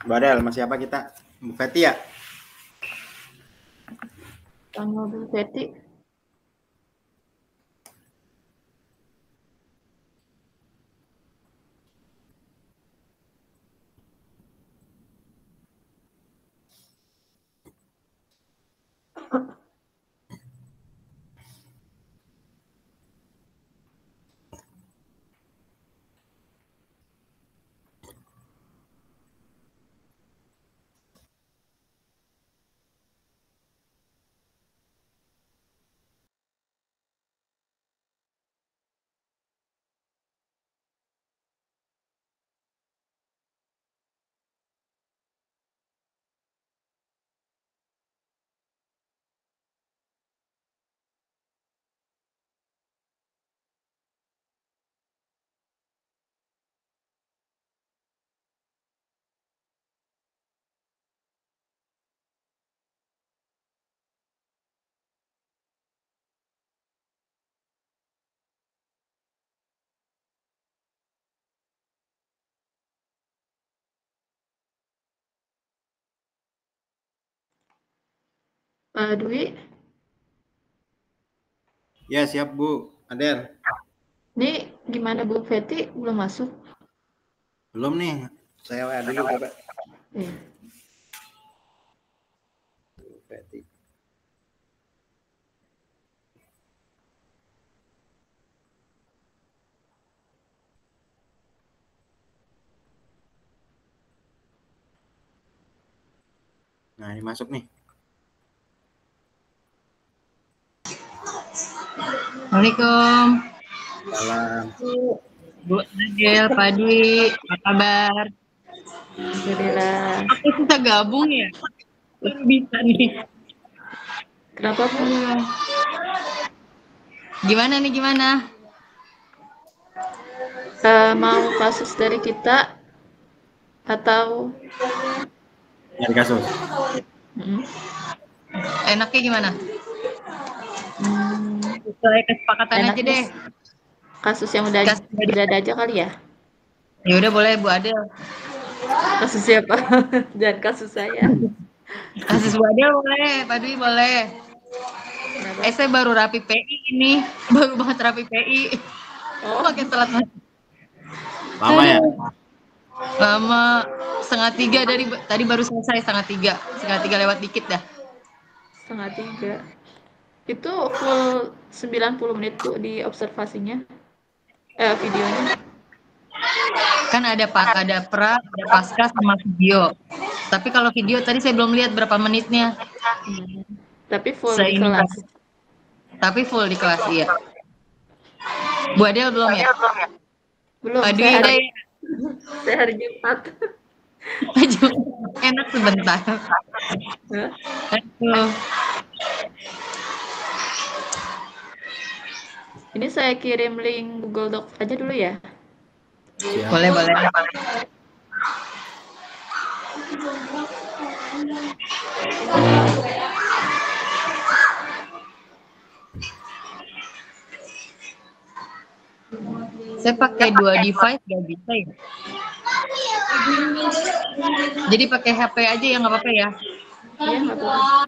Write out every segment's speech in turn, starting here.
Badal, masih apa kita? Bu Feti ya? Tanggal Bu Feti. Pak Dwi, Ya siap Bu. Adel. ini gimana Bu Feti belum masuk? Belum nih. Saya WA dulu coba. Iya. Bu Feti. Nah ini masuk nih. Assalamualaikum. Salam. Bu Adel, Pak Dwi, apa kabar? Alhamdulillah. Aku bisa gabung ya? Bisa nih. Kenapa Bu? Gimana nih, gimana? Mau kasus dari kita atau Nyari kasus. hmm, Enaknya gimana? hmm, Sesuai kesepakatan aja enaknya deh. kasus yang udah ada aja kali ya? Ya udah boleh Bu Adel. Kasus siapa? Jangan kasus saya. Kasus Bu Adel boleh, Pak Dwi boleh. Kenapa? Saya baru rapi PI ini. Baru banget rapi PI. Oh, Pakai telat masuk. Lama ya? Lama, setengah tiga dari tadi baru selesai setengah tiga lewat dikit dah. setengah tiga. Itu full 90 menit Bu di observasinya. Videonya. Kan ada pra, ada pasca sama video. Tapi kalau video tadi saya belum lihat berapa menitnya. Tapi full di Ini kelas. tapi full di kelas iya. Bu Adel belum ya? Belum, Pak Dwi deh. saya hari Jumat. Enak sebentar. Hah? Aduh. Ini saya kirim link Google Doc aja dulu ya. Siap. Boleh, boleh. Saya pakai dua device gak bisa ya. Jadi pakai HP aja ya nggak apa-apa ya. Iya, nggak apa-apa.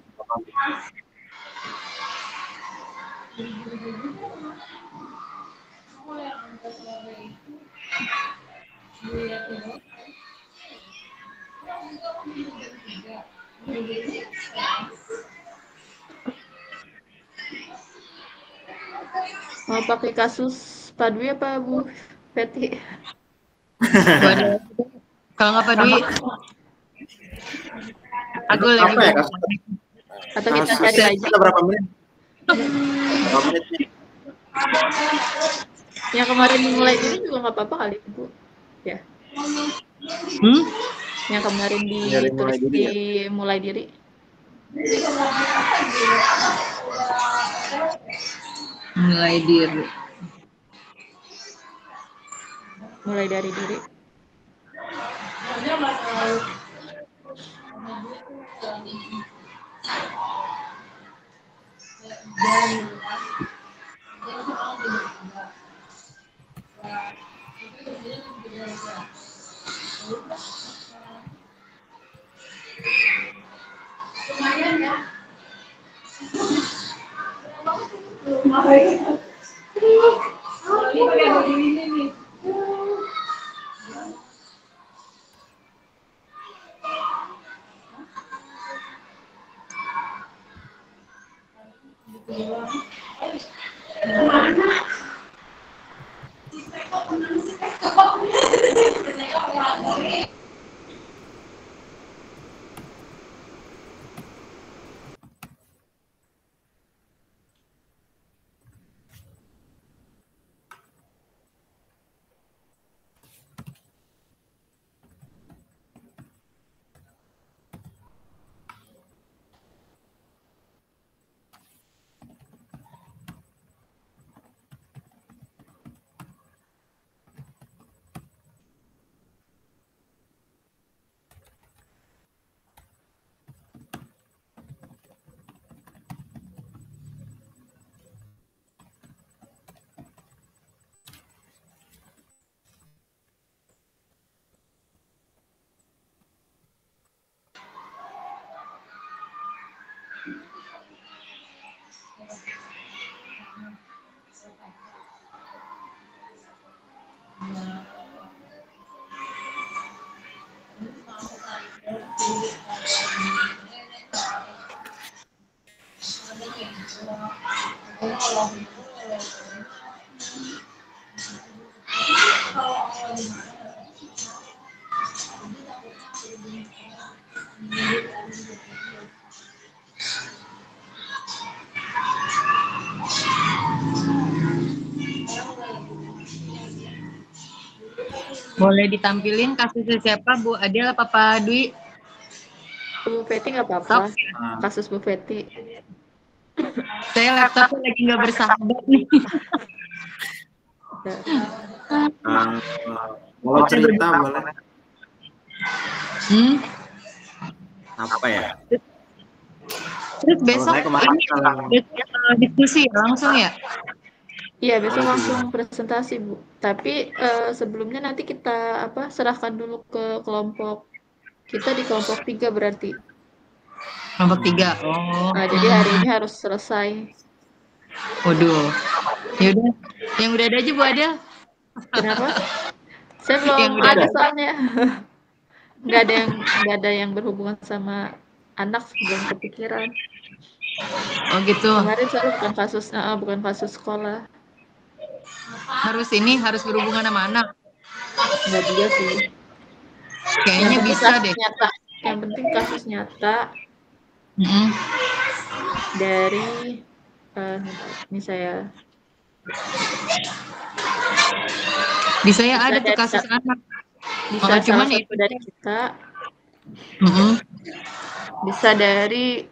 Mau pakai kasus Pak Dwi apa Bu Feti? Bu Adel. Kalau nggak Pak Dwi, aku lagi Apa ya kasus? Atau kita Kasus cari lagi? kita berapa menit? Berapa menitnya? Yang kemarin mulai diri juga nggak apa-apa kali Bu. Ya, hmm? yang kemarin Nyari ditulis mulai diri di ya? mulai diri. Mulai diri. Mulai dari diri. Boleh ditampilin kasusnya siapa, Bu Adel apa Pak Dwi? Bu Feti nggak Top. apa-apa. Kasus Bu Feti. Saya laptopnya lagi nggak bersahabat nih. Kalau cerita boleh. Apa ya? Terus besok saya kemarin diskusi langsung ya? Iya, besok langsung presentasi, Bu. Tapi sebelumnya nanti kita serahkan dulu ke kelompok. Kita di kelompok 3 berarti. Kelompok 3. Oh. Nah, jadi hari ini harus selesai. Waduh. Yaudah, yang udah ada aja Bu Adel. Kenapa? Saya belum Yang udah ada ada. soalnya. Nggak ada yang berhubungan sama anak, belum kepikiran. Oh gitu. Kemarin soalnya bukan kasus sekolah. Harus berhubungan sama anak. Nggak juga sih. Kayaknya Yang bisa deh. nyata. Yang penting kasus nyata dari ini saya. Bisa ya ada tuh kasus anak. Bisa cuman itu dari kita. Bisa dari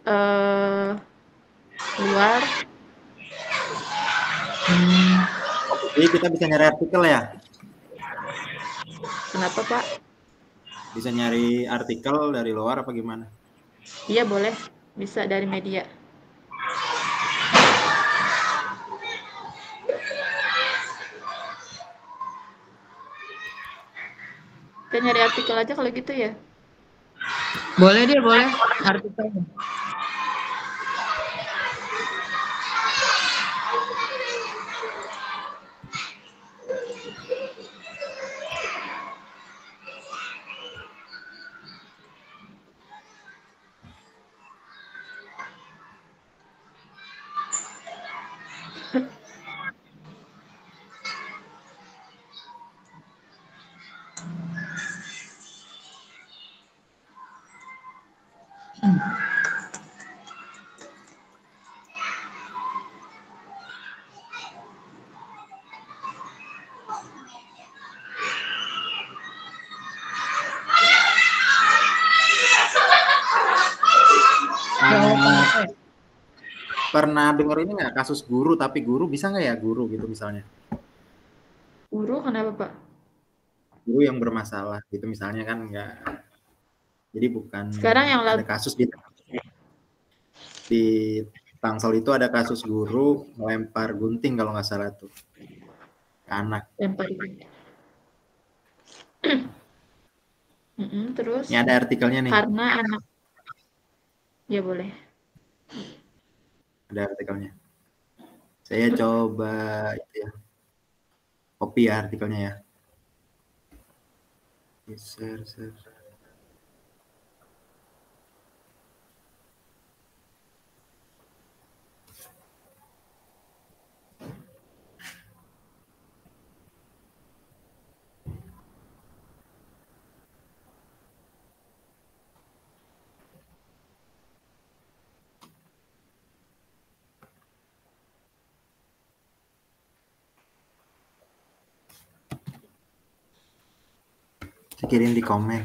luar. Jadi kita bisa nyari artikel ya? Kenapa, Pak? Bisa nyari artikel dari luar apa gimana? Iya, boleh. Bisa dari media. Kita nyari artikel aja kalau gitu ya. Boleh deh, boleh. Artikelnya. Pernah denger ini nggak kasus guru, tapi guru bisa nggak ya guru gitu misalnya? Guru kenapa, Pak? Guru yang bermasalah gitu misalnya kan nggak. Jadi bukan. Sekarang yang ada kasus di Tangsel itu ada kasus guru melempar gunting kalau nggak salah tuh ke anak. Lempar gunting. Terus? Ini ada artikelnya nih. Karena anak. Ya boleh. Ada artikelnya. Saya coba itu ya, copy ya artikelnya ya. Share. Saya kirim di komen.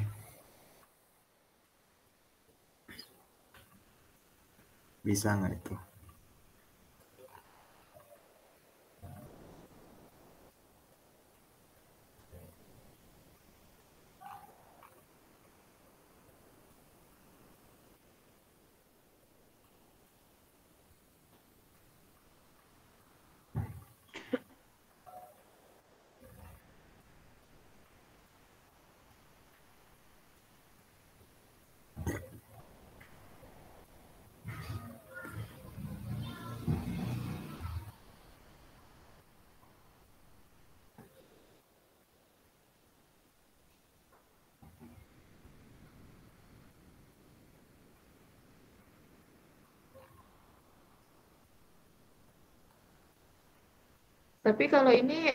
Bisa nggak itu? Tapi kalau ini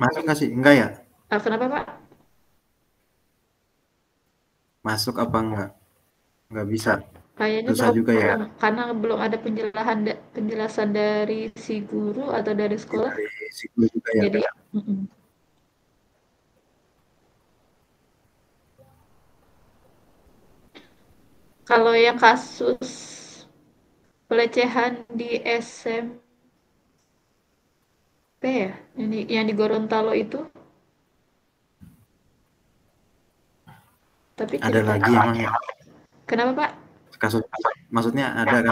Masuk nggak sih? Enggak ya? kenapa Pak? Masuk apa enggak? Nggak bisa. Kayaknya Susah juga ya. karena belum ada penjelasan dari si guru atau dari sekolah. Dari siklus juga ya. Jadi kalau yang kasus pelecehan di SMP ya, yang di Gorontalo itu, tapi Ada lagi emang ya? Kenapa Pak? Kasus, maksudnya ada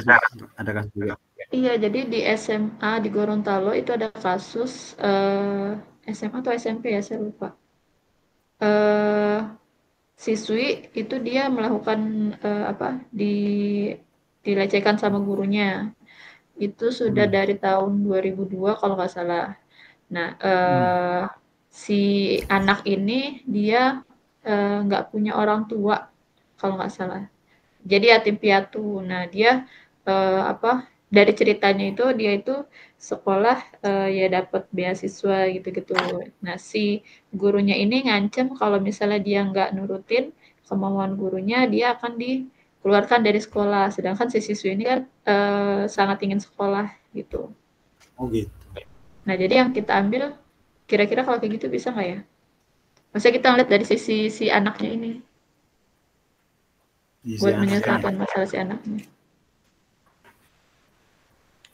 kasus juga. Iya, jadi di SMA di Gorontalo itu ada kasus SMA atau SMP ya, saya lupa. Siswi itu dia melakukan dilecehkan sama gurunya. Itu sudah dari tahun 2002 kalau nggak salah. Nah, si anak ini dia nggak punya orang tua kalau nggak salah. Jadi yatim piatu. Nah, dia dari ceritanya itu dia itu sekolah ya dapat beasiswa gitu-gitu. Nah, si gurunya ini ngancem kalau misalnya dia nggak nurutin kemauan gurunya, dia akan dikeluarkan dari sekolah. Sedangkan si siswi ini kan sangat ingin sekolah gitu. Oh gitu. Nah, jadi yang kita ambil kira-kira kalau kayak gitu bisa nggak ya? Maksudnya kita ngeliat dari sisi si anaknya ini buat menyelesaikan masalah si anaknya.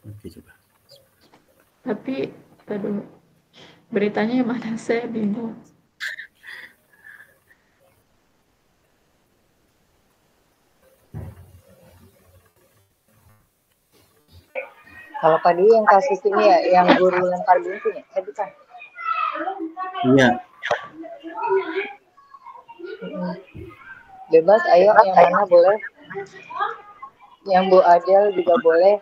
Oke, coba. Tapi, aduh, beritanya yang mana saya bingung. Kalau tadi yang kasus ini ya, yang guru lempar gunting ya? Bukan. Iya. Bebas, ayo yang mana boleh. Yang Bu Adel juga boleh.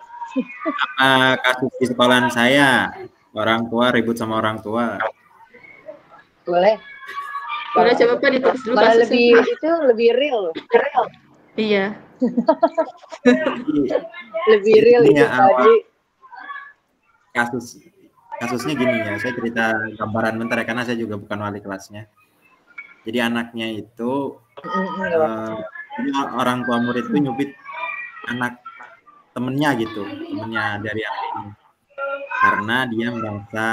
Kasus di sekolahan saya, orang tua ribut sama orang tua. Boleh. Boleh coba Pak ditulis dulu Malah kasusnya. lebih real loh. Iya. Lebih real itu tadi. Kasusnya gini ya, saya cerita gambaran bentar ya, karena saya juga bukan wali kelasnya. Jadi anaknya itu orang tua murid itu nyubit anak temennya gitu, temennya dari anak ini, karena dia merasa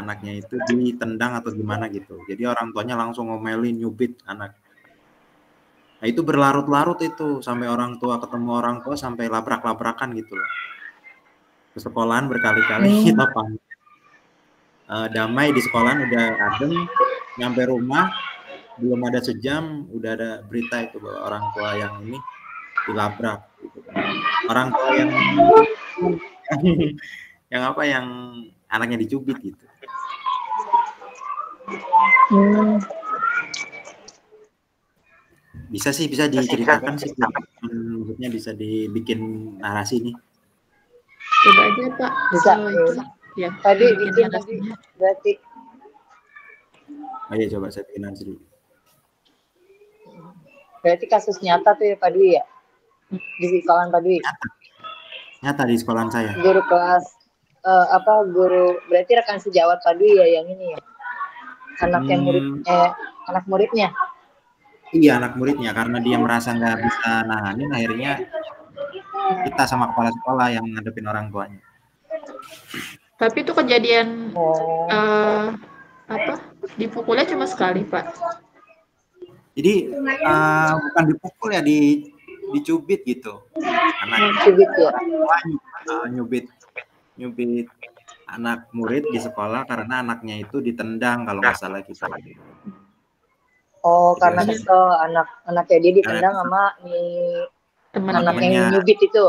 anaknya itu ditendang atau gimana gitu. Jadi orang tuanya langsung ngomelin, nyubit anak. Nah itu berlarut-larut itu sampai orang tua ketemu orang tua sampai labrak-labrakan gitu loh. Ke sekolahan berkali-kali kita panggil. Damai di sekolahan udah adem, nyampe rumah belum ada sejam udah ada berita itu bahwa orang tua yang ini dilabrak gitu kan. Orang tua yang anaknya dicubit gitu. Bisa diceritakan sih, maksudnya bisa dibikin narasi nih. Coba aja Pak, Bisa. itu ya Tadi bikin bikin tadi narasinya. berarti Ayo coba saya bikin dulu. berarti kasus nyata tuh ya Pak Dwi ya di sekolahan Pak Dwi. Nyata di sekolahan saya. Guru kelas guru berarti rekan sejawat Pak Dwi ya yang ini ya. Anaknya anak muridnya. Iya, anak muridnya, karena dia merasa nggak bisa nanganin, akhirnya kita sama kepala sekolah yang ngadepin orang tuanya. Tapi itu kejadian Oh. dipukulnya cuma sekali Pak. Jadi bukan dipukul ya, dicubit gitu. Karena Cubit ya. nyubit anak murid di sekolah karena anaknya itu ditendang kalau nggak salah gitu. Oh, Jadi karena harus- kesel anaknya dia ditendang sama anaknya Temennya yang nyubit itu.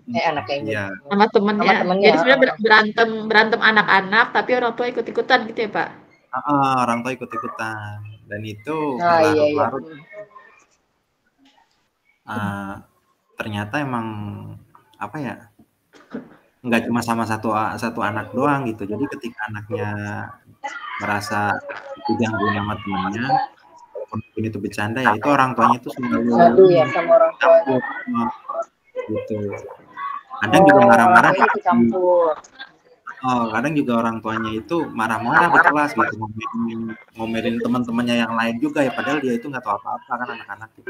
Anaknya yang Iya. nyubit. sama temennya. Sama temennya. Jadi sebenarnya berantem anak-anak, tapi orang tua ikut-ikutan gitu ya Pak? Orang tua ikut-ikutan, dan itu Iya. berlarut-larut. Ternyata emang apa ya, nggak cuma sama satu anak doang gitu. Jadi ketika anaknya merasa diganggu sama temannya, walaupun itu bercanda ya, itu orang tuanya itu selalu ya sama orang tua gitu. Kadang juga marah-marah. Campur. Kadang juga orang tuanya itu marah-marah di kelas gitu, ngomelin teman-temannya yang lain juga ya, padahal dia itu nggak tahu apa-apa kan, anak-anak gitu.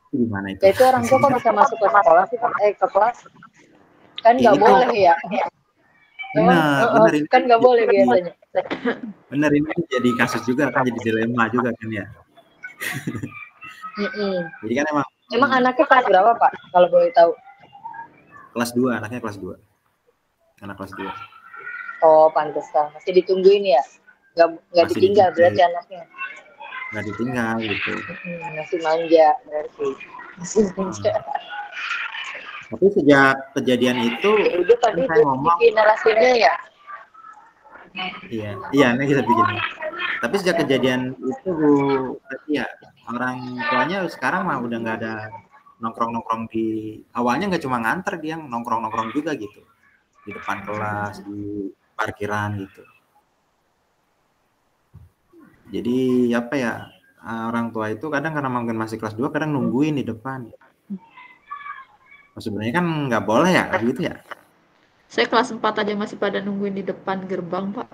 Gimana itu? Itu orang tua kok bisa masuk ke sekolah sih Pak? Ke kelas? Kan nggak boleh ya. Benar ini kan nggak boleh biasanya. Benar, ini jadi kasus juga kan, jadi dilema juga kan ya. Jadi kan emang anaknya kelas berapa Pak kalau boleh tahu? Kelas 2, anaknya kelas 2. Anak kelas 2. Oh, pantesan. Masih ditungguin ya? Nggak ditinggal berarti anaknya. Nggak ditinggal gitu. Masih manja berarti. Masih manja. Tapi sejak kejadian itu, udah tadi saya ngomong bikin narasinya ya. Iya, ini kita bikin. Tapi sejak kejadian itu, berarti ya orang tuanya sekarang mah udah nggak ada nongkrong di, awalnya nggak cuma nganter, dia nongkrong juga gitu di depan kelas, di parkiran gitu. Jadi apa ya, orang tua itu kadang karena mungkin masih kelas 2, kadang nungguin di depan. Sebenarnya kan nggak boleh ya gitu ya. Saya kelas 4 aja masih pada nungguin di depan gerbang Pak.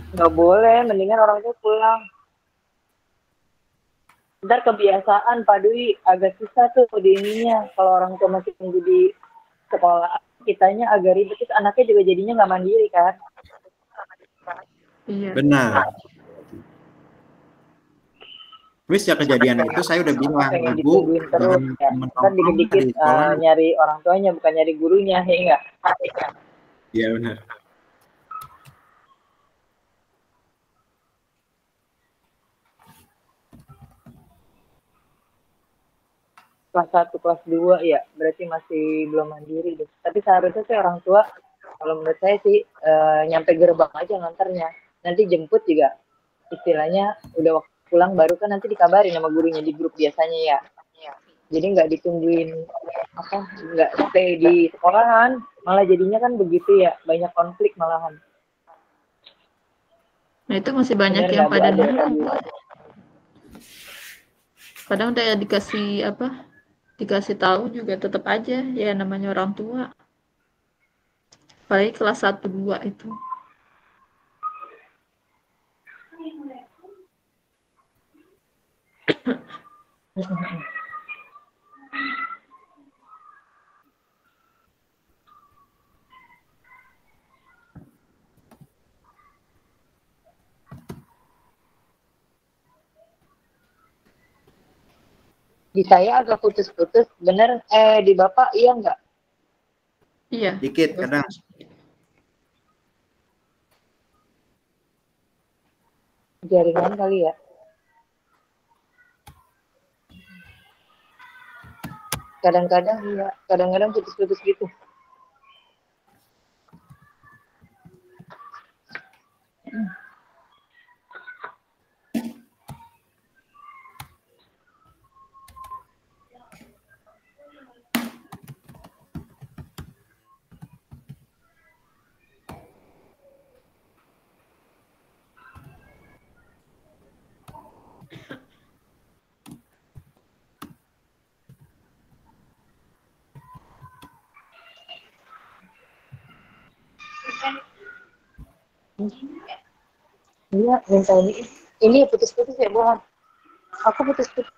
Nggak boleh, mendingan orang tua pulang. Ntar kebiasaan Pak Dwi agak susah tuh di ininya. Kalau orang tua masih tunggu di sekolah, kitanya agak ribet, terus anaknya juga jadinya nggak mandiri kan. Iya. Benar. Terus ya kejadian itu saya udah bilang, Ibu terus ya. Kan dikit-dikit nyari orang tuanya, bukan nyari gurunya, ya enggak? Iya benar. Kelas 1, kelas 2 ya, berarti masih belum mandiri deh. Tapi seharusnya sih orang tua, kalau menurut saya sih nyampe gerbang aja nganternya. Nanti jemput juga istilahnya udah waktu pulang baru kan nanti dikabarin sama gurunya di grup biasanya ya. Jadi nggak ditungguin nggak stay di sekolahan, malah jadinya kan begitu ya, banyak konflik malahan. Nah itu masih banyak Bener, yang pada nunggu. Kadang udah dikasih tahu juga tetap aja ya namanya orang tua. Apalagi kelas 1, 2 itu. Di saya agak putus-putus, bener? Di Bapak iya nggak? Iya. Dikit kadang. Jaringan kali ya. Kadang-kadang iya, kadang-kadang putus-putus gitu. Iya, minta ini putus-putus ya, bohong. Aku putus-putus.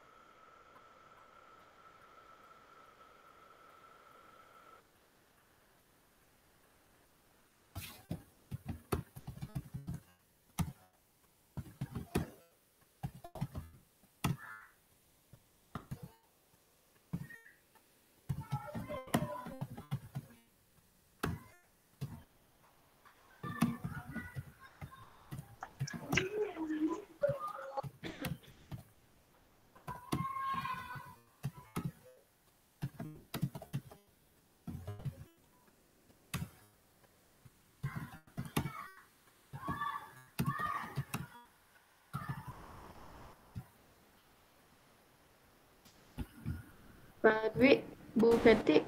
Pak Dwi, Bu Feti,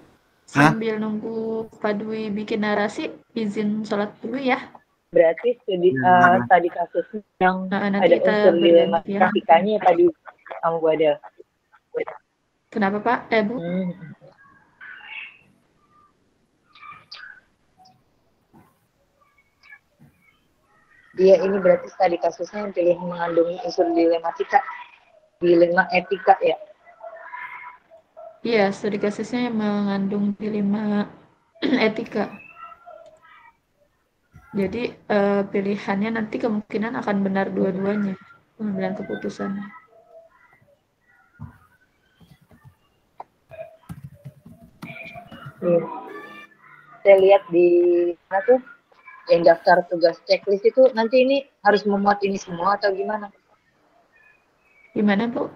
Hah? sambil nunggu Pak Dwi bikin narasi, izin sholat dulu ya. Berarti studi kasus yang Nanti ada kita unsur bergantian. dilematikanya ya tadi kamu ada. Kenapa Pak? Bu? Iya, ini berarti studi kasusnya yang pilih mengandung unsur dilema etika ya. Iya, studi kasusnya yang mengandung dilema etika. Jadi pilihannya nanti kemungkinan akan benar dua-duanya pengambilan keputusan. Saya lihat di mana tuh yang daftar tugas checklist itu nanti ini harus memuat ini semua atau gimana? Gimana Bu?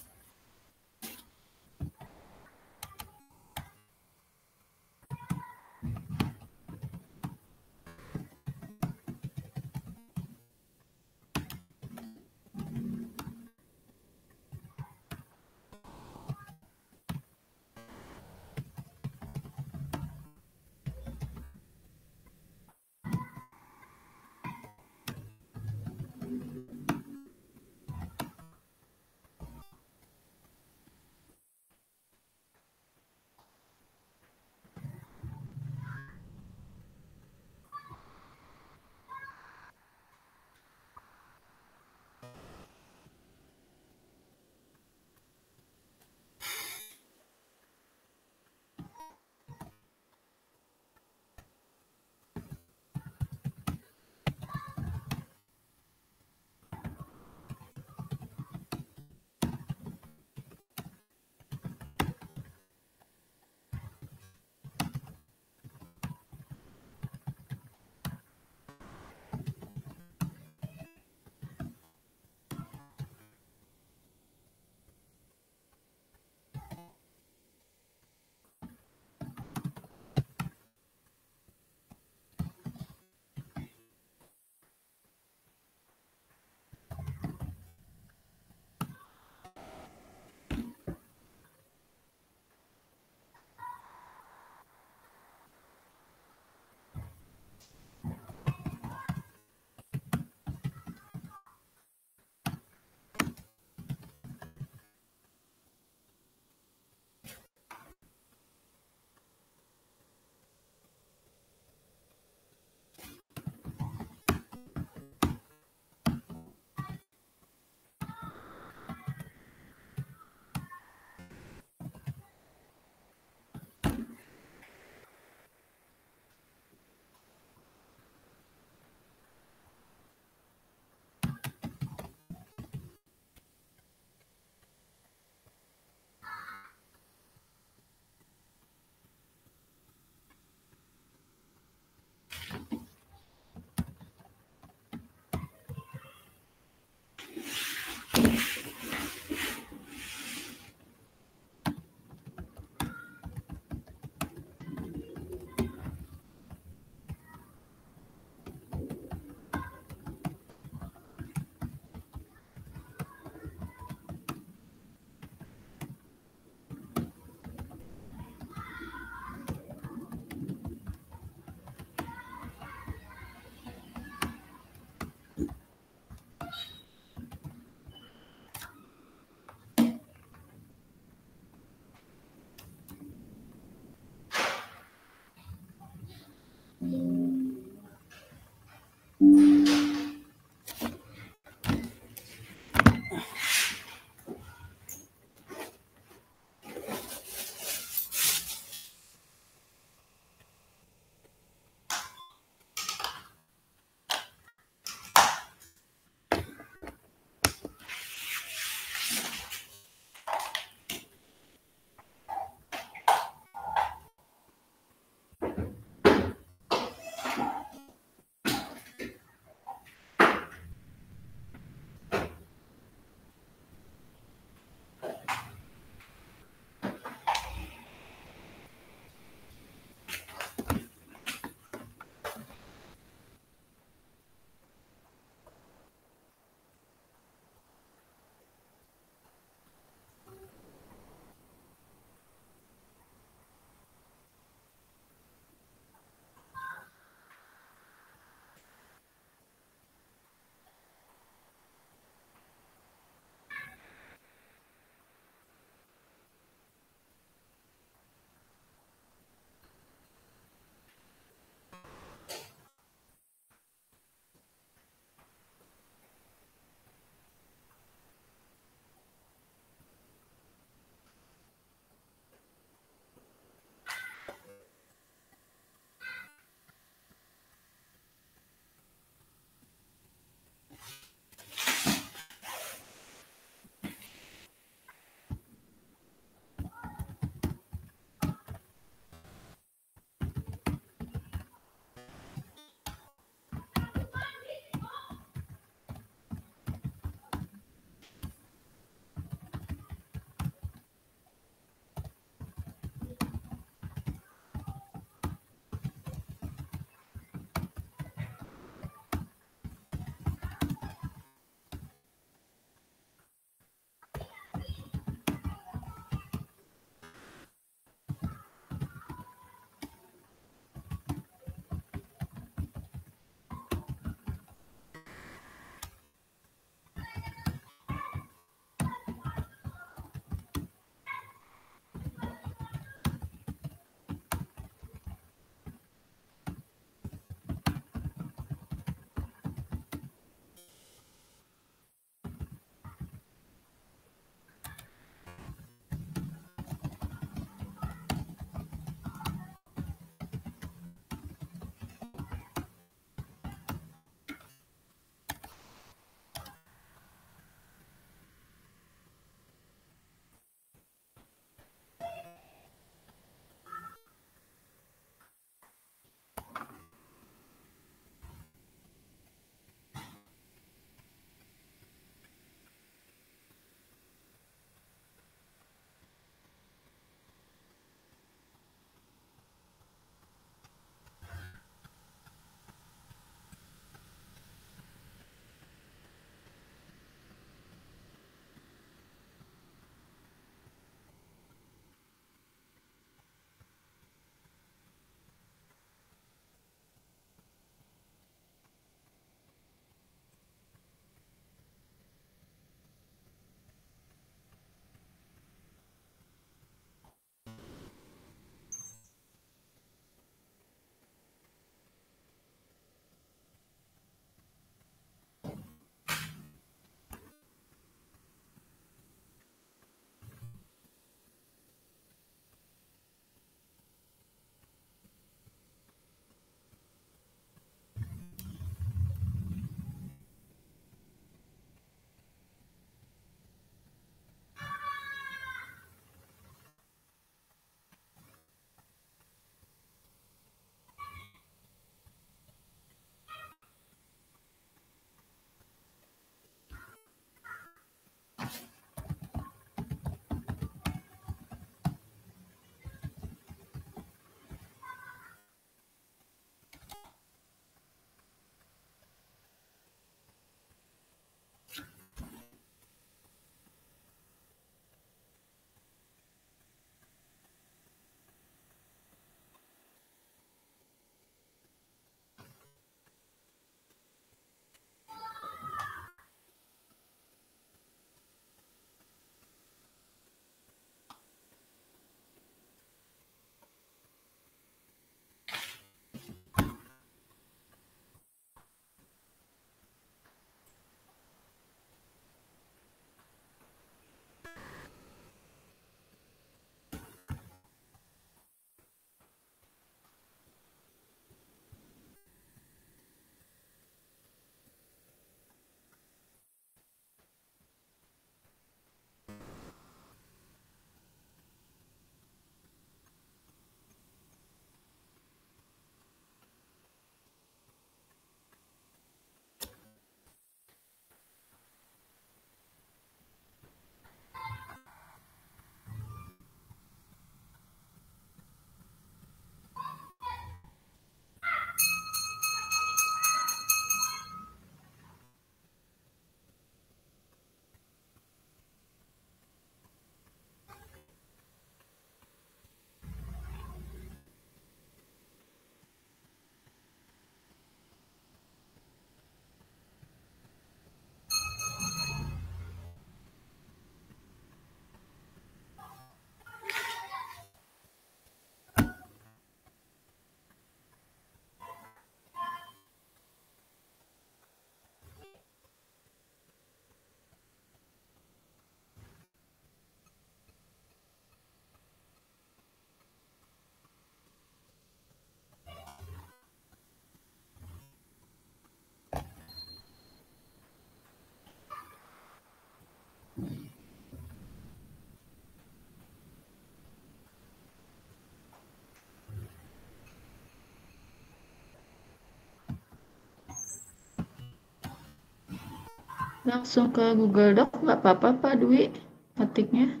Langsung ke Google Doc nggak apa-apa Pak Dwi ngetiknya.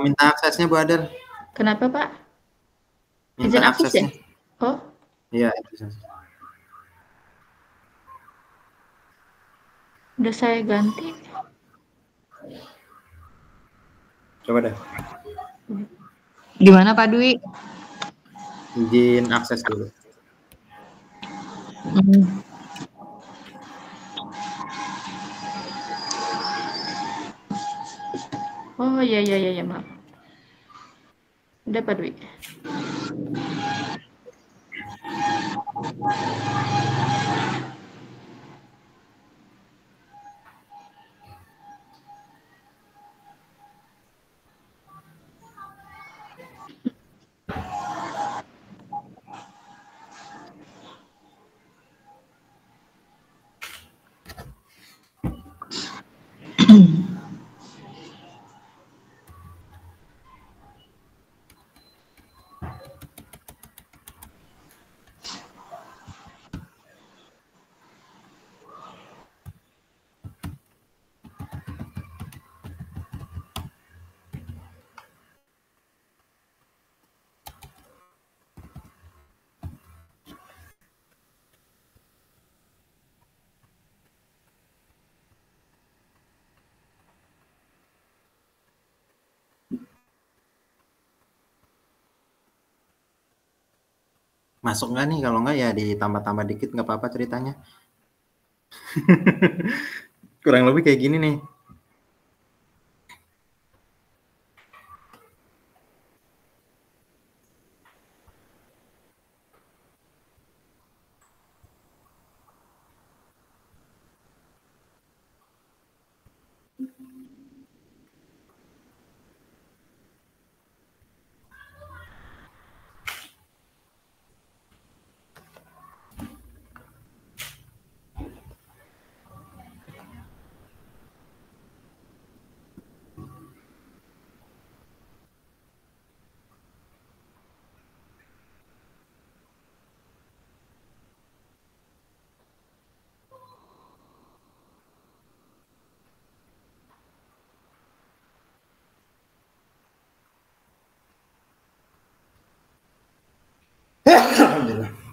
Minta aksesnya Bu Adel. Kenapa Pak? Minta Izin akses ya? aksesnya. Oh, Iya. udah saya ganti. Coba deh. Gimana Pak Dwi? Izin akses dulu. Oh iya maaf. Udah Pak Dwi. Masuk nggak nih? Kalau nggak ya ditambah-tambah dikit nggak apa-apa ceritanya. Kurang lebih kayak gini nih. Alhamdulillah.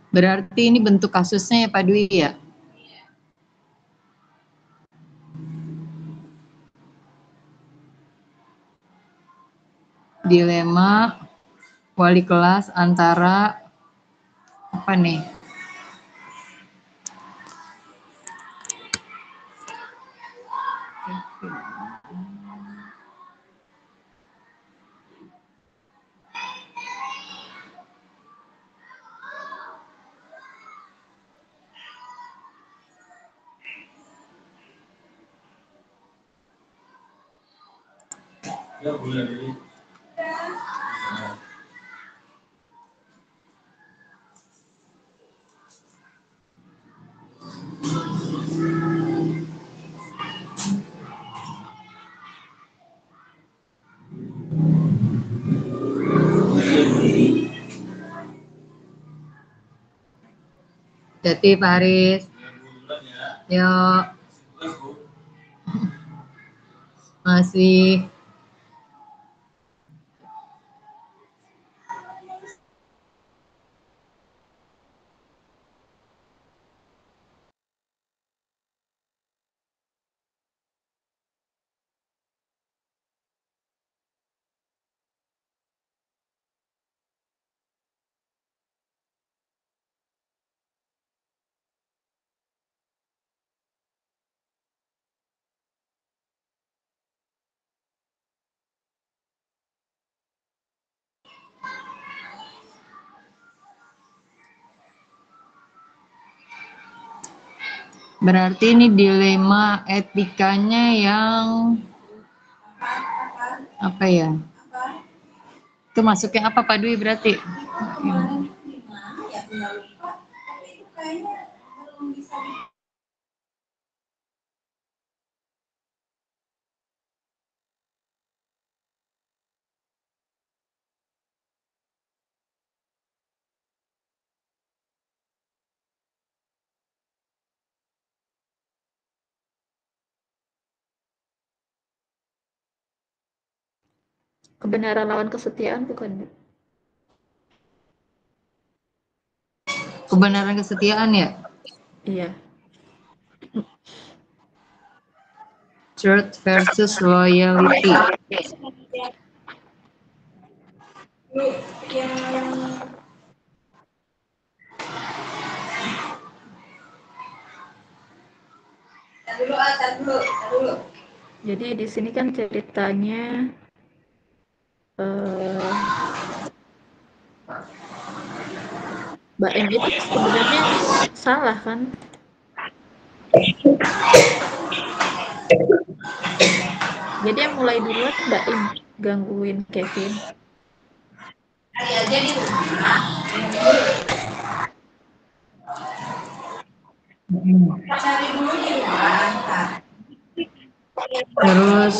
Berarti ini bentuk kasusnya ya Pak Dwi ya? Dilema wali kelas antara apa nih? Jadi Pak Haris. Yuk. Masih. Berarti ini dilema etikanya yang apa ya? Itu masuknya apa Pak Dwi berarti? Kebenaran lawan kesetiaan bukan, Bu? Kebenaran kesetiaan ya? Iya. Truth versus loyalty. Jadi di sini kan ceritanya Mbak M itu sebenarnya salah kan? Jadi yang mulai duluan Mbak M gangguin Kevin. Terus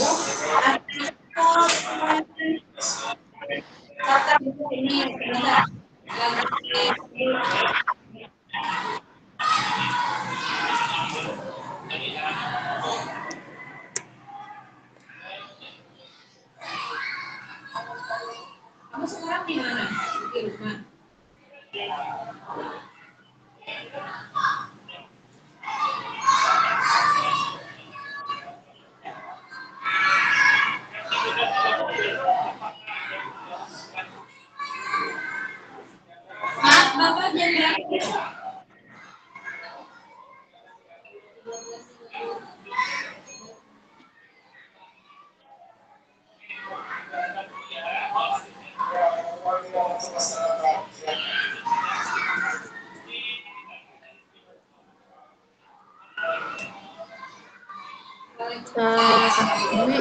Dwi,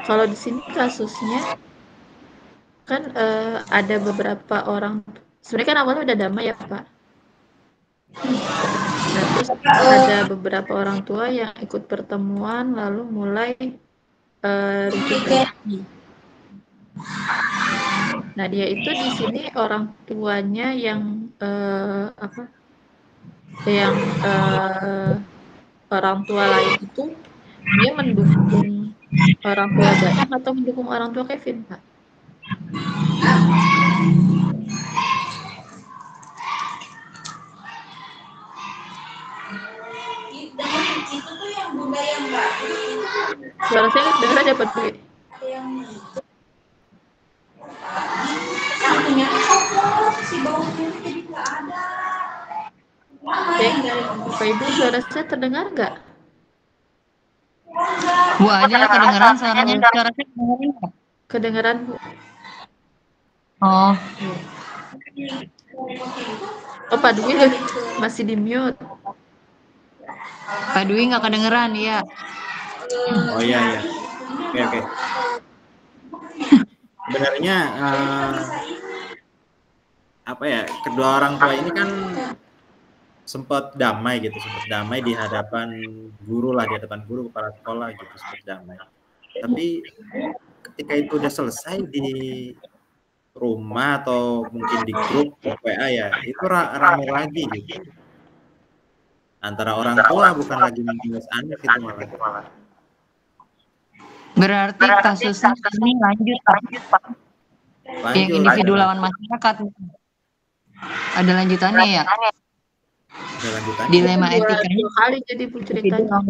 kalau di sini kasusnya kan ada beberapa orang, sebenarnya kan awalnya udah damai ya Pak. Nah terus ada beberapa orang tua yang ikut pertemuan lalu mulai ribut lagi. Nah dia itu di sini orang tuanya yang orang tua lain itu dia mendukung orang tua Baim atau mendukung orang tua Kevin, Pak? Itu tuh yang bunda yang bagus. Suara saya dengar dapat Dwi. Punya si baunya jadi nggak ada. Bapak Ibu, suara saya terdengar nggak? Bu aja kedengeran suaranya, suara saya kedengeran nggak? Kedengeran Bu. Oh, Oh Pak Dwi masih di mute. Pak Dwi nggak kedengeran ya? Oh iya. Oke. Sebenarnya apa ya, kedua orang tua ini kan sempat damai di hadapan guru kepala sekolah gitu, sempat damai. Tapi ketika itu udah selesai di rumah atau mungkin di grup WA ya, itu ramai lagi gitu. Antara orang tua bukan lagi membalas anak itu malah. Berarti kasusnya ini lanjut Pak. Yang individu lawan masyarakat. Ada lanjutannya ya? Ada lanjutannya. Dilema etikanya. Dua kali jadi Bu ceritanya.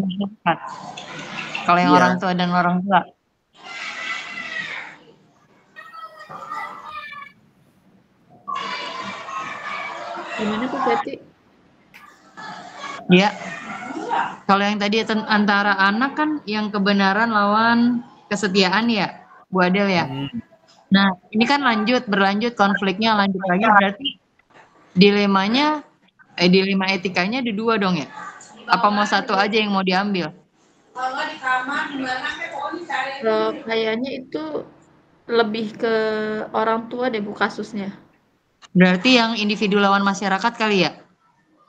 Kalau yang orang tua dan orang tua. Gimana Bu berarti? Ya. Kalau yang tadi antara anak kan yang kebenaran lawan kesetiaan ya, Bu Adel ya. Nah, ini kan berlanjut konfliknya lanjut lagi, berarti dilemanya Dilema etikanya ada 2 dong ya? Apa mau satu aja yang mau diambil? Kalau di kamar di mana pokoknya cari. Kayaknya itu lebih ke orang tua deh Bu kasusnya. Berarti yang individu lawan masyarakat kali ya?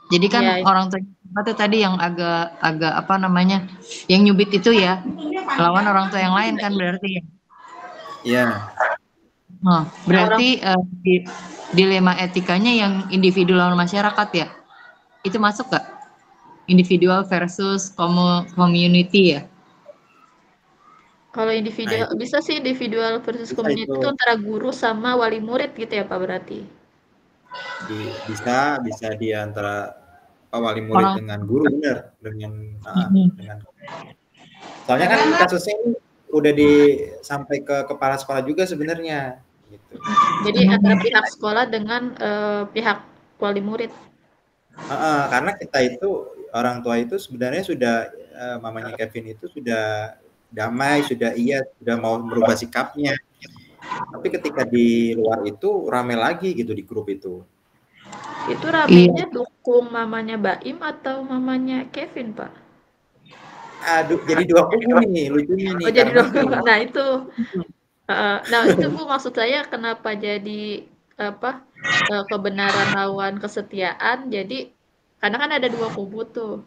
Jadi kan Iya. orang tua itu tadi yang agak apa namanya, yang nyubit itu ya, lawan orang tua yang lain kan berarti ya? Iya. Oh, berarti dilema etikanya yang individu lawan masyarakat ya? Itu masuk nggak? Individual versus community ya? Kalau Nah, individual itu bisa sih individual versus bisa community itu. itu antara guru sama wali murid gitu ya Pak berarti? Bisa di antara wali murid Orang dengan guru, benar, dengan Mhm. soalnya kan kasusnya ini udah sampai ke kepala sekolah juga sebenarnya, gitu. Jadi antara pihak sekolah dengan pihak wali murid. Karena kita itu orang tua itu sebenarnya sudah mamanya Kevin itu sudah damai, sudah mau merubah sikapnya. Tapi ketika di luar itu rame lagi gitu di grup itu. Itu Iya. ramenya dukung mamanya Baim atau mamanya Kevin, Pak? Aduh, jadi 2 kubu nih lucunya nih Oh jadi karena dukung. gini. Nah itu, nah itu Bu maksud saya kenapa jadi apa kebenaran lawan kesetiaan. Jadi karena kan ada 2 kubu tuh.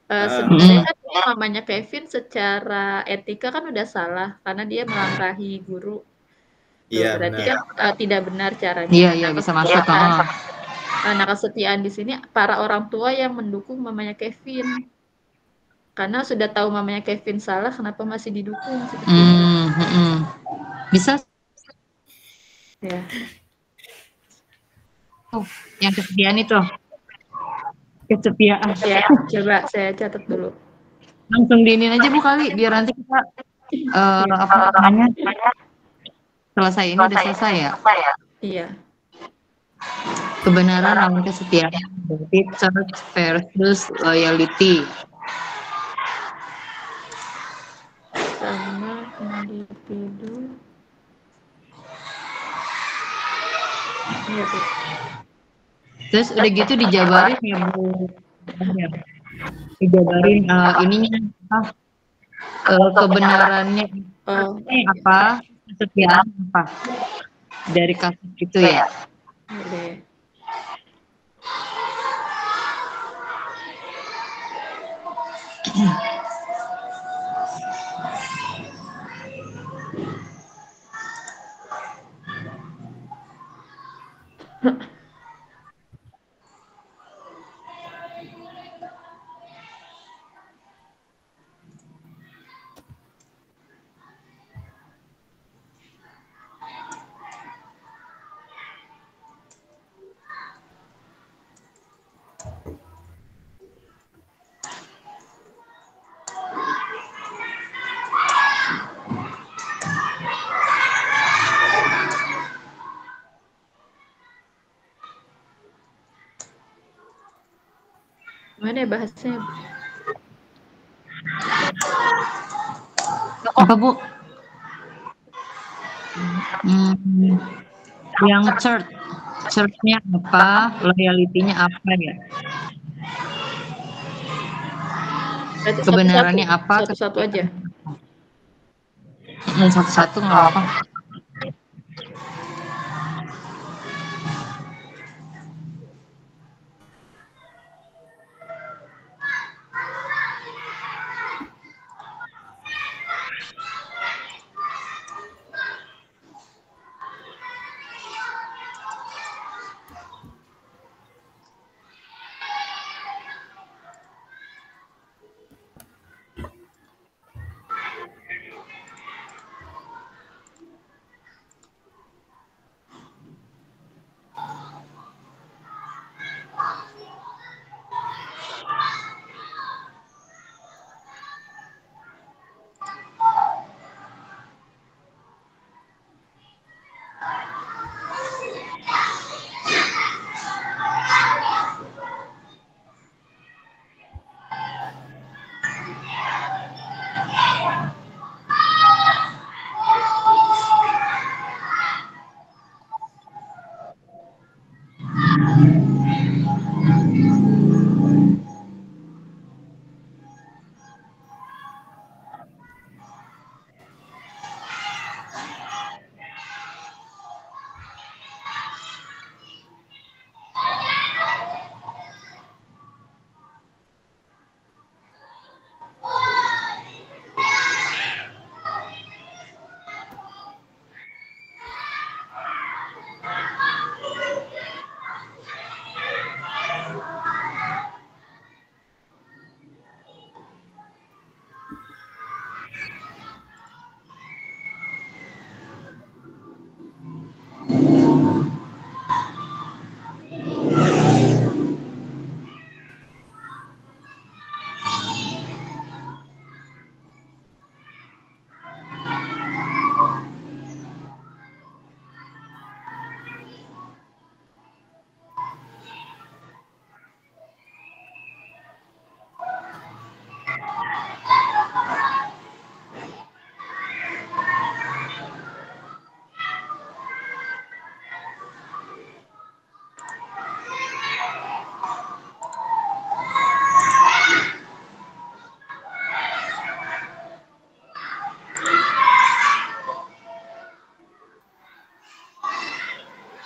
Sebenarnya kan ini mamanya Kevin secara etika kan udah salah karena dia melangkahi guru. Tuh, Iya berarti benar. kan tidak benar caranya. Iya, Nah, bisa masuk. kesetiaan di sini para orang tua yang mendukung mamanya Kevin. Karena sudah tahu mamanya Kevin salah, kenapa masih didukung seperti itu? Bisa. Ya. Yang kesetiaan itu. Kesetiaan. Ya, coba saya catat dulu. Langsung diinin aja Bu kali, biar nanti kita apa namanya selesai ini udah selesai ya. Iya. Kebenaran lawan kesetiaan, berarti truth versus loyalty. Sama individu. Iya, Bu. Terus udah gitu dijabarin ya Bu. Dijabarin ininya kebenarannya apa, kesetiaan apa dari kasus itu ya. Boleh. Mana ya bahasanya? Apa Bu? Yang church-nya apa, loyalty-nya apa ya? Berarti Kebenarannya apa? Satu-satu aja. Satu-satu nggak apa.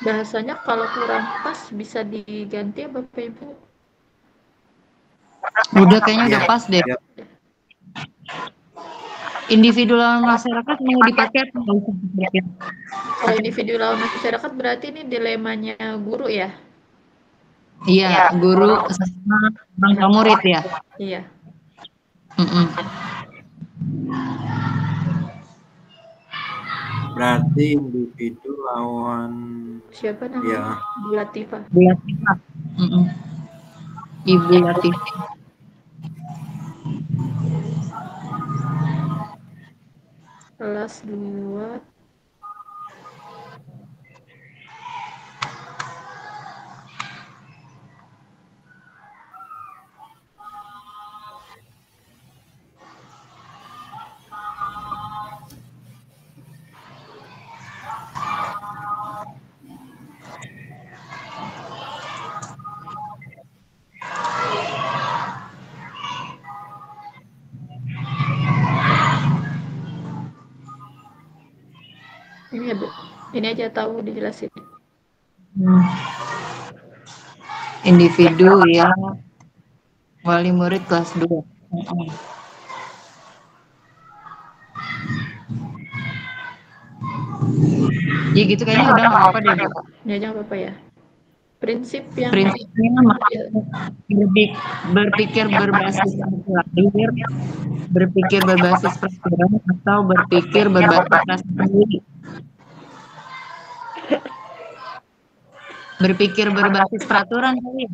Bahasanya kalau kurang pas bisa diganti ya Bapak Ibu? Udah kayaknya udah Ya, pas deh. ya. Individu lawan masyarakat mau dipakai atau nggak usah dipakai? Kalau individu lawan masyarakat berarti ini dilemanya guru ya? Iya, guru sama bangsa murid ya. Iya. Mm-mm. Berarti individu lawan Siapa ya namanya? Bu Latifah. Bu Latifah. Mm-mm. Ibu Latifah. Kelas 2. Ini ya Bu. Ini aja tahu dijelasin. Individu yang wali murid kelas 2. Mm-mm. Ya gitu kayaknya udah nggak apa-apa deh, Bu. Ini aja nggak apa-apa ya. Prinsip yang Prinsipnya berpikir berbasis hadir, berpikir berbasis peraturan, atau berpikir berbasis rasa sendiri. Berpikir berbasis peraturan kali ya?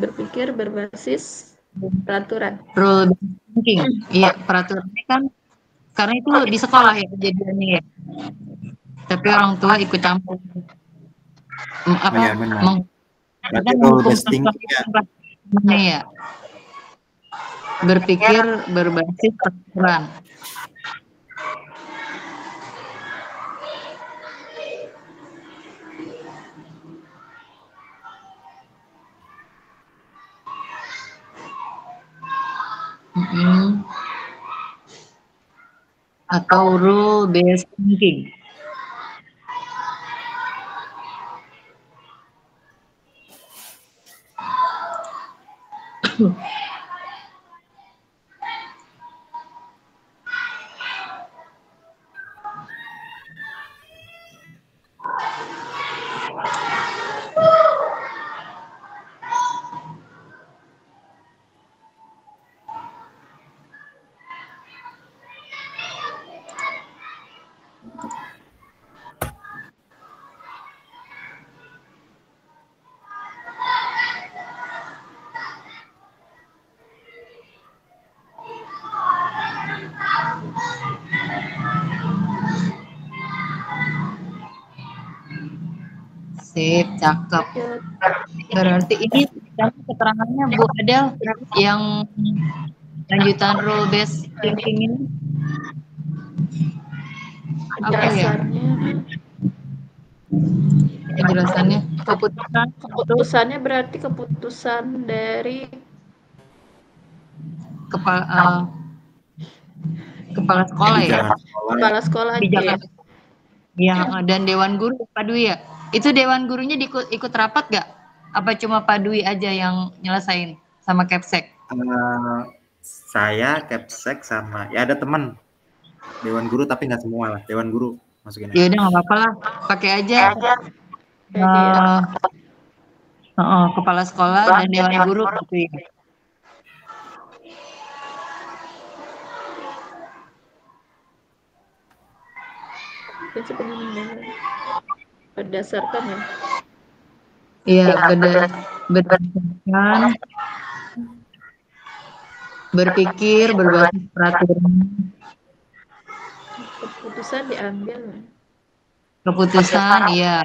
berpikir berbasis peraturan. Rule based thinking. Iya, peraturannya kan karena itu di sekolah ya kejadiannya ya. Tapi orang tua ikut campur. Apa? Iya, benar. Berarti Dan rule menghukum based thinking ya. sesuatu ya. Berpikir berbasis peraturan. Atau rule based thinking. Sip, cakep. Berarti ini keterangannya Bu Adel yang lanjutan rule based thinking ini apa ya? Penjelasannya Keputusannya berarti keputusan dari kepala sekolah ya. Kepala sekolah Di aja. Jakarta. Ya, dan Dewan Guru Pak Dwi ya. Itu Dewan Gurunya ikut rapat gak? Apa cuma Pak Dwi aja yang nyelesain sama Kepsek? Saya Kepsek sama ya ada teman Dewan Guru tapi nggak semua lah. Dewan Guru masukin aja. Ya udah nggak apa-apa lah, pakai aja. Kepala sekolah dan Dewan Guru gitu ya. Berdasarkan ya. Iya, berdasarkan berpikir berbasis peraturan. Keputusan diambil. Keputusan, iya.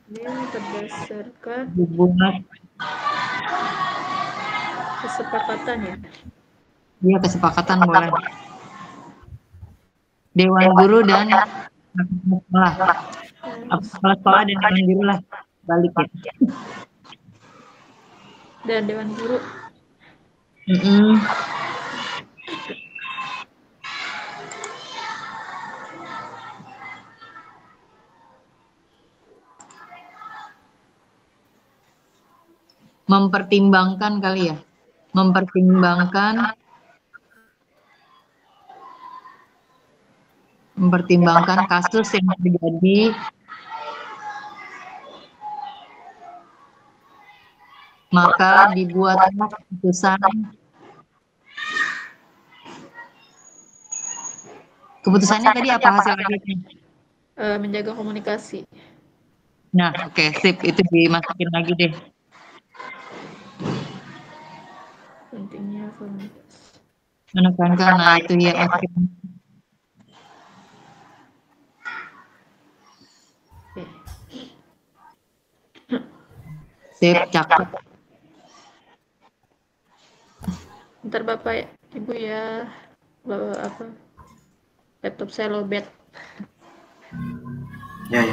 Ini berdasarkan Hubungan kesepakatan ya. Iya, kesepakatan boleh. Dewan Guru dan sekolah. Kepala sekolah dan Dewan Guru lah. Balik ya. Dan Dewan Guru. mempertimbangkan kali ya, mempertimbangkan kasus yang terjadi, maka dibuatlah keputusannya tadi apa hasil akhirnya? Menjaga komunikasi. Nah, oke, sip, itu dimasukin lagi deh. Pentingnya komunikasi. Menekankan, nah itu ya. Oke. Sip, cakep. Ntar Bapak Ibu ya, apa laptop saya lowbat. Ya.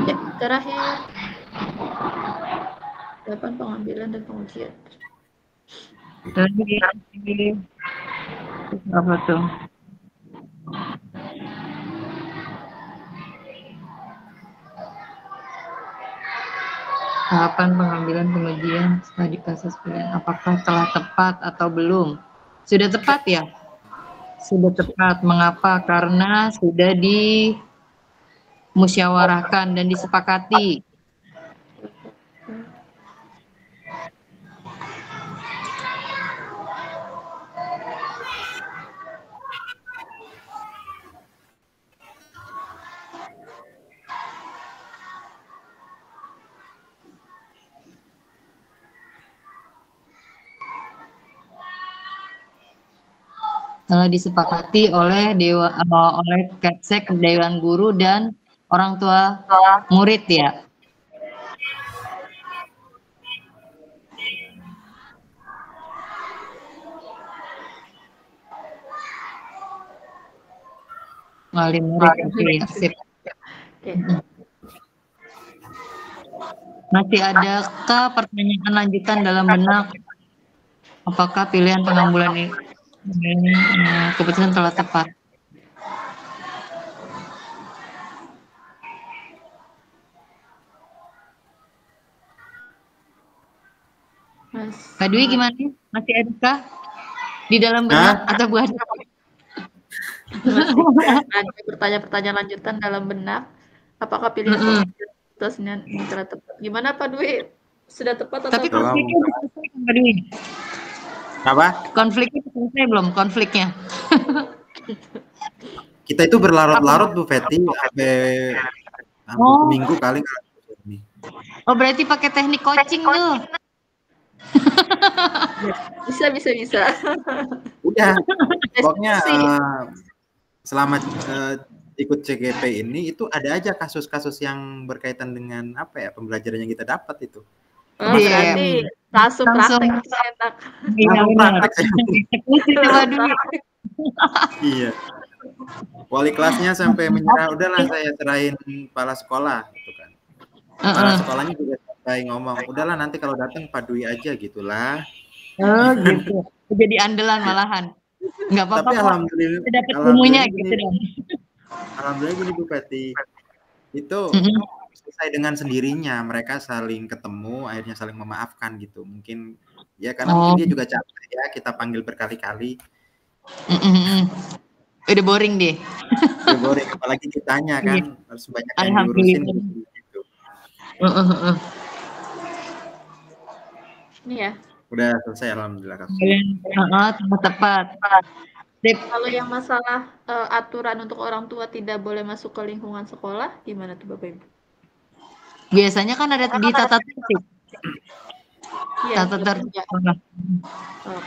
Ya, terakhir 8 pengambilan dan pengujian. Tadi apa tuh? Tahapan pengambilan pengujian studi kasus pilihan, apakah telah tepat atau belum? Sudah tepat ya? Sudah tepat. Mengapa? Karena sudah dimusyawarahkan dan disepakati. Telah disepakati oleh oleh Kepsek, Dewan Guru dan orang tua murid ya. Wali murid, oke, sip. Masih adakah pertanyaan lanjutan dalam benak? Apakah pilihan pengambilan ini keputusan telah tepat? Kak Dwi gimana? Masih adakah di dalam benak atau buat? Ada pertanyaan-pertanyaan lanjutan dalam benak. Apakah pilihan keputusannya ini telah tepat? Gimana Pak Dwi? Sudah tepat atau? Tapi konfliknya sudah selesai kan Pak Dwi? Apa? Konfliknya selesai belum? Konfliknya? Kita itu berlarut-larut Bu Feti sampai seminggu kali. Oh berarti pakai teknik coaching tuh? Bisa. Udah, pokoknya selama ikut CGP ini itu ada aja kasus-kasus yang berkaitan dengan apa ya pembelajaran yang kita dapat itu. Berarti langsung praktek enak. Iya. Wali kelasnya sampai menyerah, udahlah saya serahin kepala sekolah gitu kan. Kepala sekolahnya juga sampai ngomong, udahlah nanti kalau datang Pak Dwi aja gitulah. Oh gitu. Jadi andalan malahan. Enggak apa-apa. Tapi alhamdulillah dapat ilmunya gitu dong. Alhamdulillah gini Bu Peti. Itu selesai dengan sendirinya, mereka saling ketemu, akhirnya saling memaafkan gitu. Mungkin ya karena mungkin dia juga capek ya, kita panggil berkali-kali. Udah boring deh. Udah boring, apalagi ditanya kan, harus banyak yang diurusin gitu. Ini ya. Udah selesai alhamdulillah. Tepat. Kalau yang masalah aturan untuk orang tua tidak boleh masuk ke lingkungan sekolah, gimana tuh Bapak Ibu? Biasanya kan ada di tata tertib. Iya, tata tertib.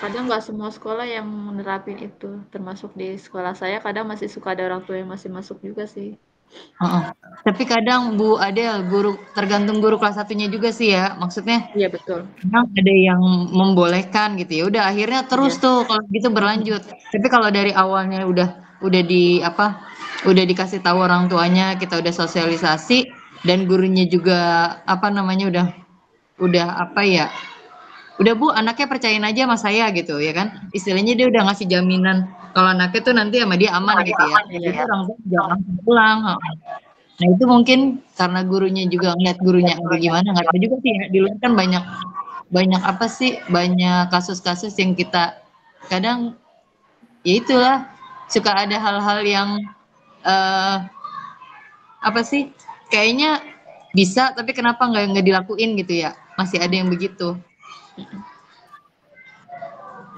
Kadang nggak semua sekolah yang menerapin itu, termasuk di sekolah saya kadang masih suka ada orang tua yang masih masuk juga sih. Heeh. Tapi kadang Bu Adel, tergantung guru kelas satunya juga sih ya. Maksudnya Iya betul. kadang ada yang membolehkan gitu ya. Udah akhirnya terus Iya. tuh kalau gitu berlanjut. Tapi kalau dari awalnya udah di apa? Udah dikasih tahu orang tuanya, kita udah sosialisasi dan gurunya juga apa namanya udah apa ya? Udah Bu, anaknya percayain aja sama saya gitu ya kan. Istilahnya dia udah ngasih jaminan kalau anaknya tuh nanti sama dia aman gitu ya. Jadi Iya. orang tua jangan langsung pulang. Nah itu mungkin karena gurunya juga ngeliat gurunya agak gimana, nggak tahu juga sih ya, di luar kan banyak apa sih, banyak kasus-kasus yang kita kadang ya itulah suka ada hal-hal yang eh, apa sih kayaknya bisa tapi kenapa nggak dilakuin gitu ya, masih ada yang begitu.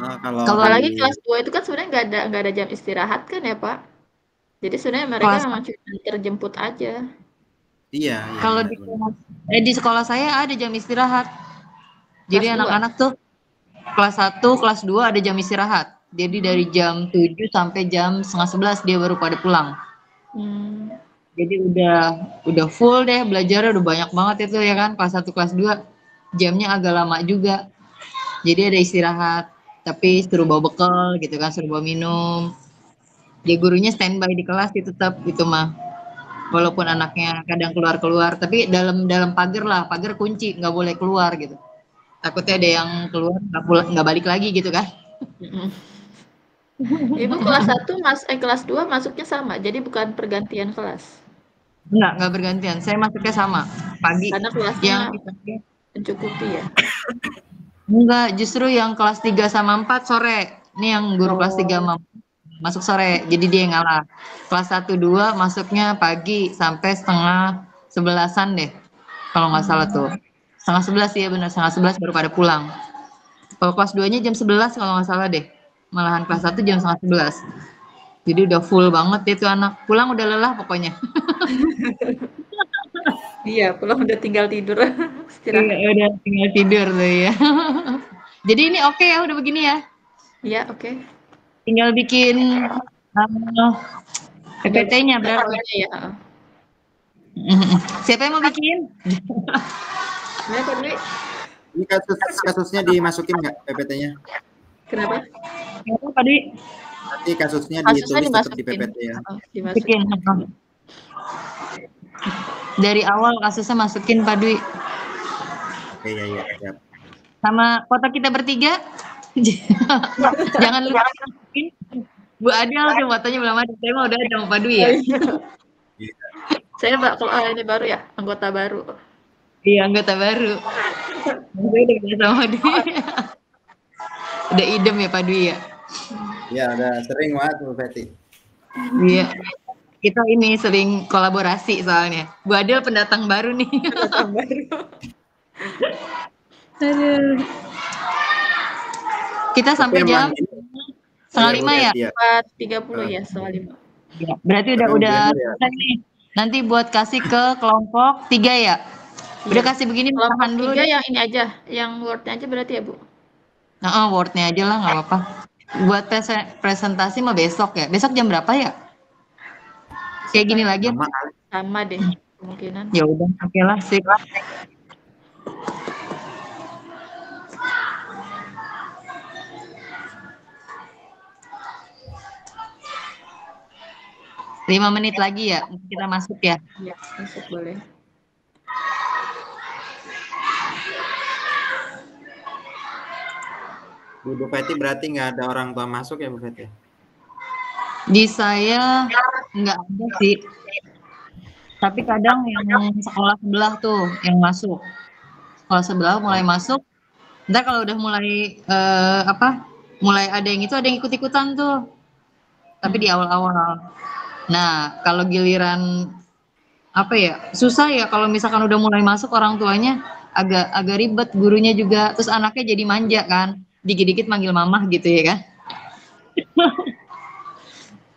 Kalau Kalau Apalagi di kelas 2 itu kan sebenarnya nggak ada jam istirahat kan ya Pak? Jadi sebenarnya mereka kelas memang cuma terjemput aja. iya kalau benar, di benar. di sekolah saya ada jam istirahat. Jadi Kelas 2. anak-anak tuh kelas 1, kelas 2 ada jam istirahat. Jadi dari jam 7 sampai jam setengah 11 dia baru pada pulang. Hmm. Jadi udah full deh belajarnya, udah banyak banget itu ya kan. Kelas 1, kelas 2 jamnya agak lama juga. Jadi ada istirahat, tapi suruh bawa bekal gitu kan, suruh bawa minum. Ya gurunya standby di kelas itu tetap itu mah. Walaupun anaknya kadang keluar-keluar, tapi dalam pagar lah, pagar kunci, nggak boleh keluar gitu. Takutnya ada yang keluar nggak balik lagi gitu kan. Mm-mm. Ibu kelas 2 masuknya sama, jadi bukan pergantian kelas. Nggak bergantian. Saya masuknya sama pagi. Karena kelasnya Yang mencukupi ya. enggak, justru yang kelas 3 sama 4 sore. Ini yang guru kelas 3 Oh. masuk sore. Jadi dia yang ngalah. Kelas 1 2 masuknya pagi sampai setengah 11-an deh. Kalau nggak salah tuh. Setengah 11 ya benar, setengah 11 baru pada pulang. Kalau kelas 2-nya jam 11 kalau nggak salah deh. Malahan kelas 1 jam setengah 11. Jadi udah full banget itu anak. Pulang udah lelah pokoknya. Iya, pulang udah tinggal tidur, Iya, istirahat. udah tinggal tidur tuh ya. Jadi ini oke ya udah begini ya. Iya, oke. Tinggal bikin Tinggal PPT-nya berarti. PowerPoint-nya ya, heeh. Siapa yang mau bikin? Gimana Pak Dwi? Ini kasusnya dimasukin nggak PPT-nya? Kenapa? Siapa Pak Dwi? Nanti kasusnya Kasusnya ditulis tetap di dimasukin. PPT ya. Bikin. Dari awal kasusnya masukin Pak Dwi. Oke ya siap. Sama foto kita bertiga. Jangan lupa masukin. Bu Adel tuh fotonya belum ada. Saya mah udah ada sama Pak Dwi ya. Iya. Saya ini baru ya, anggota baru. Iya, anggota baru. Saya udah biasa sama dia. Udah idem ya Pak Dwi ya. Iya, udah sering banget Bu Feti. Iya. Kita ini sering kolaborasi soalnya. Bu Adel pendatang baru nih. Pendatang baru. Aduh. Kita sampai jam setengah 5 ya? 4.30 ya, setengah 5. Ya, berarti udah selesai nih. Nanti buat kasih ke kelompok 3 ya? Udah kasih begini Kelompok tahan dulu. 3 yang ini aja, yang Word-nya aja berarti ya, Bu? Nah, Word-nya aja lah, nggak apa-apa. Buat presentasi mah besok ya. Besok jam berapa ya? Kayak gini lagi. Sama deh, kemungkinan. Ya udah, oke lah, sip. Lima menit lagi ya, kita masuk ya. Iya, masuk boleh. Bu Feti berarti nggak ada orang tua masuk ya Bu Feti? Di saya nggak ada sih. Tapi kadang yang sekolah sebelah tuh yang masuk. Sekolah sebelah mulai masuk. Ntar kalau udah mulai mulai ada yang itu ada yang ikut-ikutan tuh. Tapi di awal-awal. Nah, kalau giliran susah ya kalau misalkan udah mulai masuk orang tuanya agak ribet, gurunya juga, terus anaknya jadi manja kan, dikit-dikit manggil mamah gitu ya kan.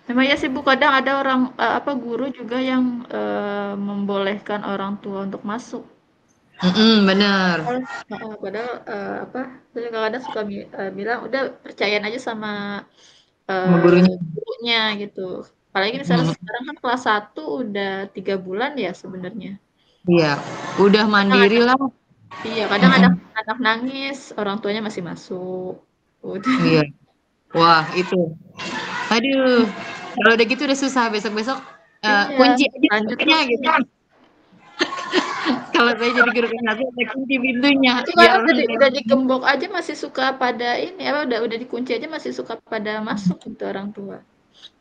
Memang ya sih Bu, kadang ada orang guru juga yang membolehkan orang tua untuk masuk. Bener. Padahal saya kadang suka bilang udah percayain aja sama gurunya gitu. Apalagi misalnya sekarang kan kelas 1 udah 3 bulan ya sebenarnya. Iya, udah mandiri lah. Iya, kadang ada anak nangis, orang tuanya masih masuk. Udah. Iya. Wah, itu. Aduh, kalau udah gitu udah susah besok-besok Iya, kunci aja lanjut pintunya terus. gitu. Kalau saya jadi guru kelas 1 saya kunci pintunya Itu biar kadang udah digembok aja masih suka pada ini apa udah dikunci aja masih suka pada masuk gitu orang tua.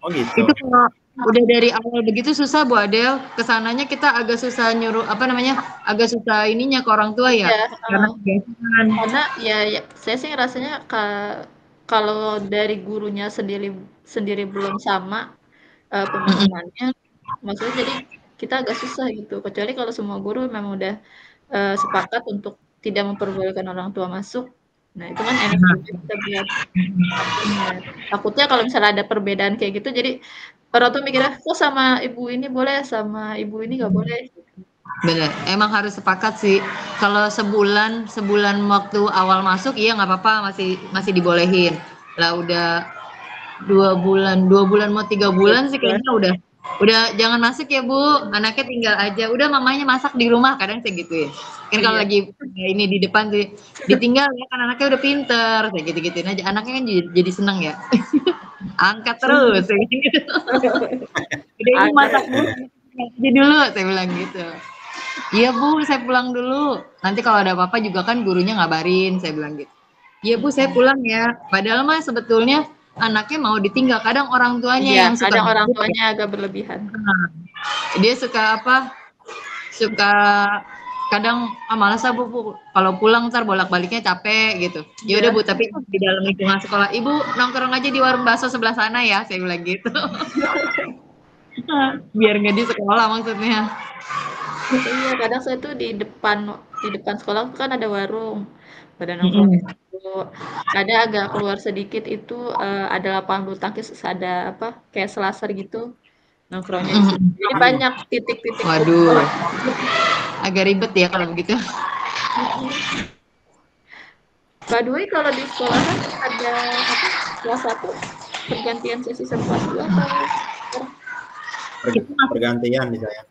Oh gitu. itu kalau udah dari awal begitu susah Bu Adel, kesananya kita agak susah nyuruh apa namanya, agak susah ininya ke orang tua ya, Iya, karena heeh. kebiasaan. Karena ya saya sih rasanya kalau dari gurunya sendiri sendiri belum sama Mhm, pemahamannya, maksudnya jadi kita agak susah gitu. Kecuali kalau semua guru memang udah sepakat untuk tidak memperbolehkan orang tua masuk. Nah, itu kan enak juga kita buat akunya. Takutnya kalau misalnya ada perbedaan kayak gitu, jadi orang tua mikirnya, kok sama ibu ini boleh, sama ibu ini nggak boleh. bener, emang harus sepakat sih. Kalau sebulan sebulan waktu awal masuk iya nggak apa-apa masih masih dibolehin. Lah udah 2 bulan mau 3 bulan sih kayaknya udah jangan masuk ya Bu, anaknya tinggal aja. Udah mamanya masak di rumah kadang saya gituin. Kan kalau Iya. lagi ini di depan sih ditinggal ya kan anaknya udah pinter, kayak gitu-gituin aja. Anaknya kan jadi seneng ya. Angkat terus saya bilang gitu. Udah ibu masak dulu, aja dulu saya bilang gitu. Iya Bu, saya pulang dulu. Nanti kalau ada apa-apa juga kan gurunya ngabarin, saya bilang gitu. Iya Bu, saya pulang ya. Padahal mah sebetulnya anaknya mau ditinggal. Kadang orang tuanya Iya, yang suka kadang orang gabut ya. tuanya agak berlebihan. Dia suka apa? Suka kadang malas ah Bu, kalau pulang ntar bolak-baliknya capek gitu. Ya udah Iya. Bu, tapi di dalam lingkungan sekolah, Ibu nongkrong aja di warung bakso sebelah sana ya, saya bilang gitu. Biar nggak di sekolah maksudnya. Iya, kadang saya tuh di depan sekolah tuh kan ada warung. Pada nongkrong di Mm-mm. situ. Ada agak keluar sedikit itu ada lapangan bulu tangkis, terus ada apa? Kayak selasar gitu. Nongkrongnya di situ. Mm-mm. Jadi banyak titik-titik kumpul. Waduh, agak ribet ya kalau begitu. By the way, kalau di sekolahan ada apa? Kelas 1 pergantian sesi sama kelas 2 atau sekarang Pergantian di saya.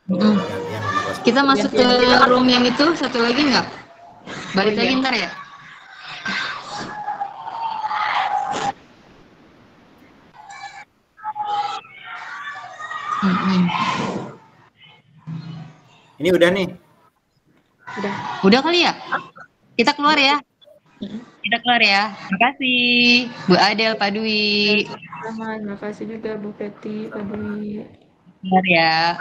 Mm. Pergantian sama kelas Kita 3. masuk ke pergantian gitu? room yang itu satu lagi nggak? Oh Balik lagi iya. ntar ya. Mm-mm. Ini udah nih. Udah. Udah kali ya? Kita keluar ya. Mm-mm. Kita keluar ya. Makasih Bu Adel, Pak Dwi. Sama, terima kasih juga Bu Feti, Pak Dwi. Keluar ya.